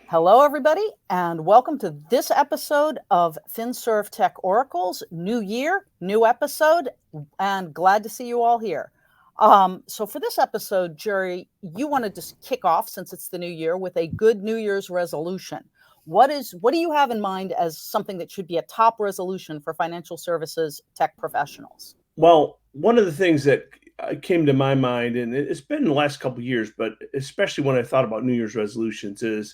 Hello, everybody, and welcome to this episode of FinServ Tech Oracles. New year, new episode, and glad to see you all here. So for this episode, Jerry, you wanted to kick off, since it's the new year, with a good New Year's resolution. What do you have in mind as something that should be a top resolution for financial services tech professionals? Well, one of the things that came to my mind, and it's been in the last couple of years, but especially when I thought about New Year's resolutions, is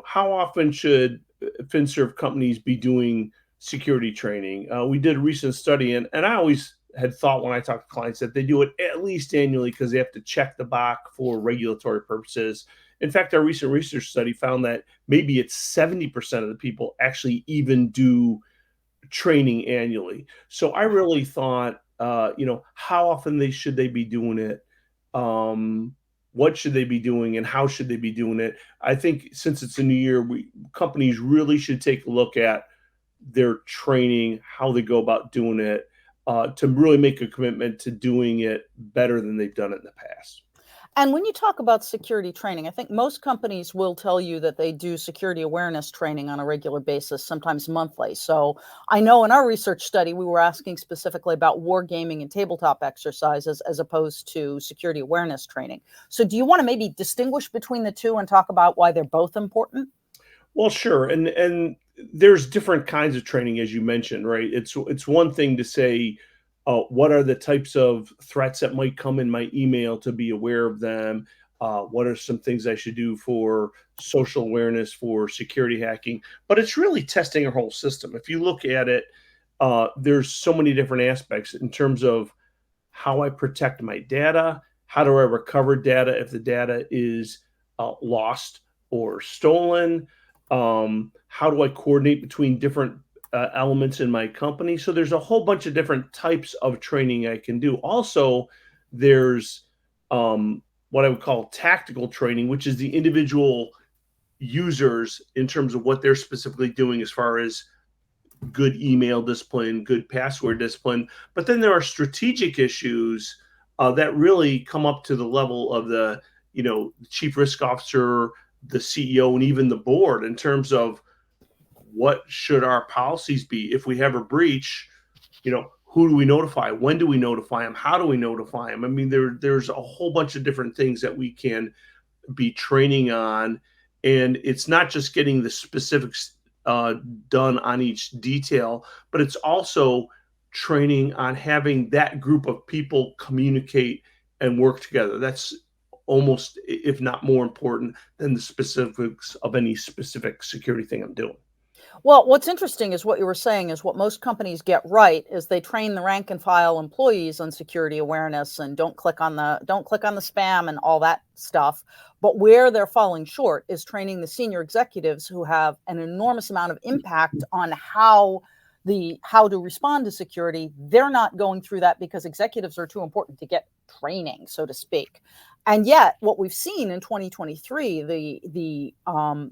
how often should FinServ companies be doing security training? We did a recent study, and I always had thought when I talk to clients that they do it at least annually because they have to check the box for regulatory purposes. In fact, our recent research study found that maybe it's 70% of the people actually even do training annually. So I really thought, how often should they be doing it? What should they be doing, and how should they be doing it? I think since it's a new year, companies really should take a look at their training, how they go about doing it, to really make a commitment to doing it better than they've done it in the past. And when you talk about security training, I think most companies will tell you that they do security awareness training on a regular basis, sometimes monthly. So I know in our research study, we were asking specifically about wargaming and tabletop exercises as opposed to security awareness training. So do you want to maybe distinguish between the two and talk about why they're both important? Well, sure. And there's different kinds of training, as you mentioned, right? It's one thing to say, what are the types of threats that might come in my email to be aware of them? What are some things I should do for social awareness, for security hacking? But it's really testing our whole system. If you look at it, there's so many different aspects in terms of how I protect my data, how do I recover data if the data is lost or stolen, how do I coordinate between different elements in my company. So there's a whole bunch of different types of training I can do. Also, there's what I would call tactical training, which is the individual users in terms of what they're specifically doing as far as good email discipline, good password discipline. But then there are strategic issues that really come up to the level of the chief risk officer, the CEO, and even the board in terms of what should our policies be if we have a breach. Who do we notify? When do we notify them? How do we notify them? I mean, there's a whole bunch of different things that we can be training on, and it's not just getting the specifics done on each detail, but it's also training on having that group of people communicate and work together. That's almost, if not more important than the specifics of any specific security thing I'm doing. Well, what's interesting is what you were saying is what most companies get right is they train the rank and file employees on security awareness and don't click on the spam and all that stuff. But where they're falling short is training the senior executives who have an enormous amount of impact on how to respond to security. They're not going through that because executives are too important to get training, so to speak. And yet what we've seen in 2023, the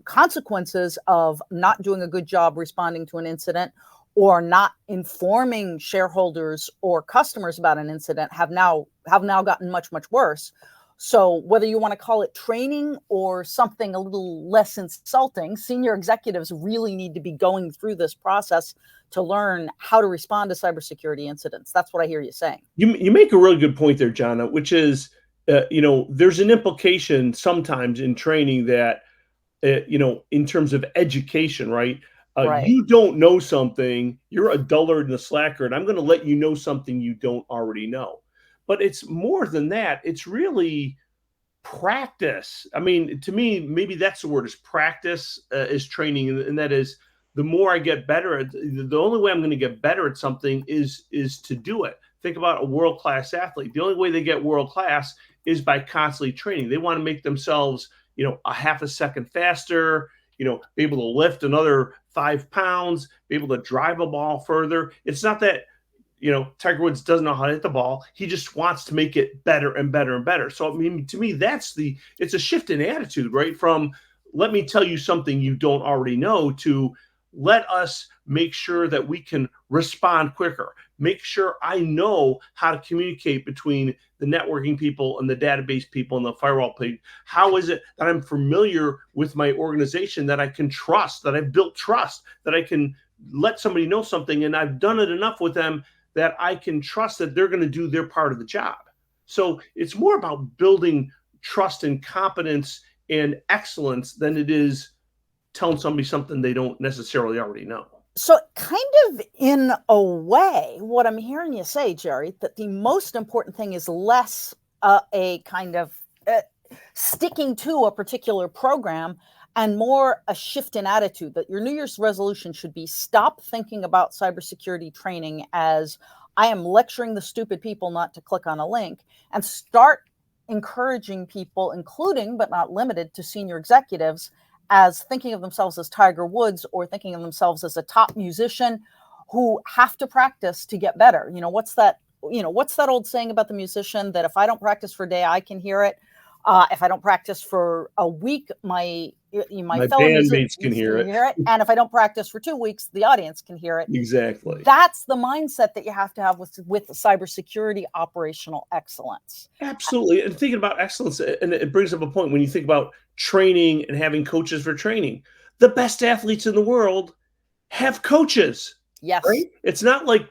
consequences of not doing a good job responding to an incident or not informing shareholders or customers about an incident have now gotten much, much worse. So whether you want to call it training or something a little less insulting, senior executives really need to be going through this process to learn how to respond to cybersecurity incidents. That's what I hear you saying. You make a really good point there, Johna, which is, there's an implication sometimes in training that, in terms of education, right? Right. You don't know something, you're a dullard and a slacker, and I'm going to let you know something you don't already know. But it's more than that. It's really practice. I mean, to me, maybe that's the word, is practice is training. And that is, the more I get better at, the only way I'm going to get better at something is to do it. Think about a world-class athlete. The only way they get world-class is by constantly training. They want to make themselves, a half a second faster, be able to lift another 5 pounds, be able to drive a ball further. It's not that, Tiger Woods doesn't know how to hit the ball. He just wants to make it better and better and better. So, I mean, to me, it's a shift in attitude, right? From, let me tell you something you don't already know, to, let us make sure that we can respond quicker. Make sure I know how to communicate between the networking people and the database people and the firewall people. How is it that I'm familiar with my organization, that I can trust, that I've built trust, that I can let somebody know something and I've done it enough with them that I can trust that they're going to do their part of the job. So it's more about building trust and competence and excellence than it is telling somebody something they don't necessarily already know. So kind of in a way, what I'm hearing you say, Jerry, that the most important thing is less a kind of sticking to a particular program and more a shift in attitude, that your New Year's resolution should be stop thinking about cybersecurity training as I am lecturing the stupid people not to click on a link, and start encouraging people, including but not limited to senior executives, as thinking of themselves as Tiger Woods or thinking of themselves as a top musician who have to practice to get better. What's that old saying about the musician, that if I don't practice for a day, I can hear it. If I don't practice for a week, my fellow bandmates can hear it. And if I don't practice for 2 weeks, the audience can hear it. Exactly. That's the mindset that you have to have with cybersecurity operational excellence. Absolutely. And thinking about excellence, and it brings up a point when you think about training and having coaches for training. The best athletes in the world have coaches. Yes. Right? It's not like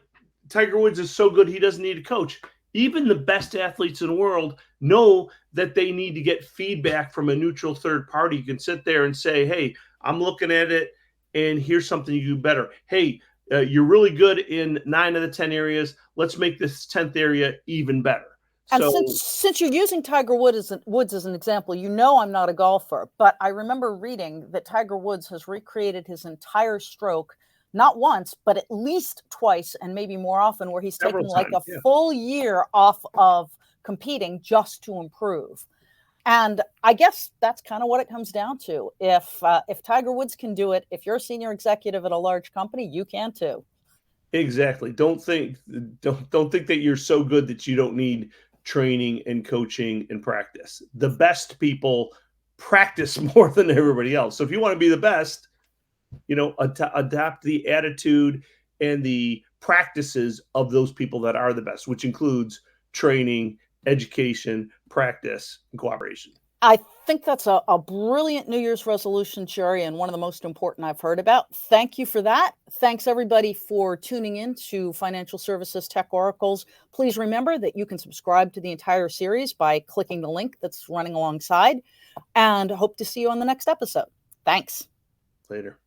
Tiger Woods is so good he doesn't need a coach. Even the best athletes in the world know that they need to get feedback from a neutral third party. You can sit there and say, hey, I'm looking at it, and here's something you do better. Hey, you're really good in 9 of the 10 areas. Let's make this 10th area even better. And since you're using Tiger Woods as an example, I'm not a golfer, but I remember reading that Tiger Woods has recreated his entire stroke, not once, but at least twice, and maybe more often, where he's taking like a full year off of competing just to improve. And I guess that's kind of what it comes down to. If Tiger Woods can do it, if you're a senior executive at a large company, you can too. Exactly. Don't think that you're so good that you don't need training and coaching and practice. The best people practice more than everybody else. So if you want to be the best, adapt the attitude and the practices of those people that are the best, which includes training, education, practice, and cooperation. I think that's a brilliant New Year's resolution, Jerry, and one of the most important I've heard about. Thank you for that. Thanks, everybody, for tuning in to Financial Services Tech Oracles. Please remember that you can subscribe to the entire series by clicking the link that's running alongside, and hope to see you on the next episode. Thanks. Later.